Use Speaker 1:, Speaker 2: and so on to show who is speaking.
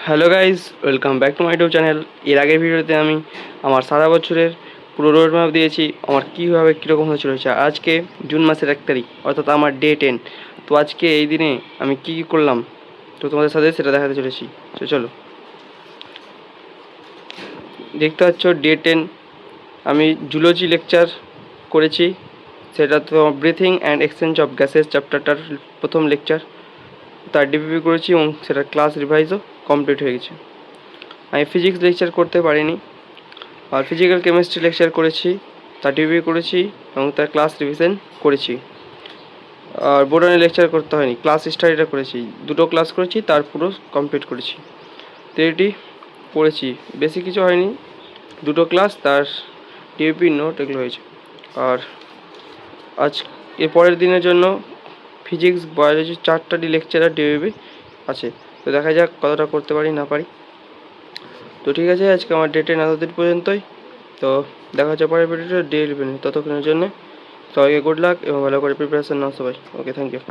Speaker 1: Hello guys, welcome back to my YouTube channel. এর আগের ভিডিওতে আমি আমার সারা বছরের পুরো রোড ম্যাপ দিয়েছি, আমার কীভাবে কীরকম হয়ে চলেছে। আজকে জুন মাসের 1 তারিখ, অর্থাৎ আমার ডে 10। তো আজকে এই দিনে আমি কী কী করলাম তো তোমাদের সাথে সেটা দেখাতে চলেছি। তো চলো, দেখতে পাচ্ছ ডে 10 আমি জুলজি লেকচার করেছি। সেটা তো breathing and exchange of gases চ্যাপ্টারটার প্রথম লেকচার, তার ডিপিপি করেছি এবং সেটা ক্লাস রিভাইজও কমপ্লিট হয়ে গেছে। আমি ফিজিক্স লেকচার করতে পারিনি, আর ফিজিক্যাল কেমিস্ট্রি লেকচার করেছি, তার ডিপিপি করেছি এবং তার ক্লাস রিভিশন করেছি। আর বোটানি লেকচার করতে হয়নি, ক্লাস স্টাডিটা করেছি, দুটো ক্লাস করেছি, তার পুরো কমপ্লিট করেছি। তো এটি পড়েছি, বেশি কিছু হয়নি, দুটো ক্লাস তার ডিপিপি নোট এগুলো হয়েছে। আর আজ এর পরের দিনের জন্য ফিজিক্স বায়োলজি 4টা লেকচার আর ডিপিপি আছে। তো দেখা যাক কতটা করতে পারি না পারি। তো ঠিক আছে, আজকে আমার ডে 10 এতদিন পর্যন্তই। তো দেখা হচ্ছে পরের ভিডিওটা ডে 11। ততক্ষণের জন্য সবাইকে গুড লাক এবং ভালো করে প্রিপারেশন নাও সবাই। ওকে, থ্যাংক ইউ।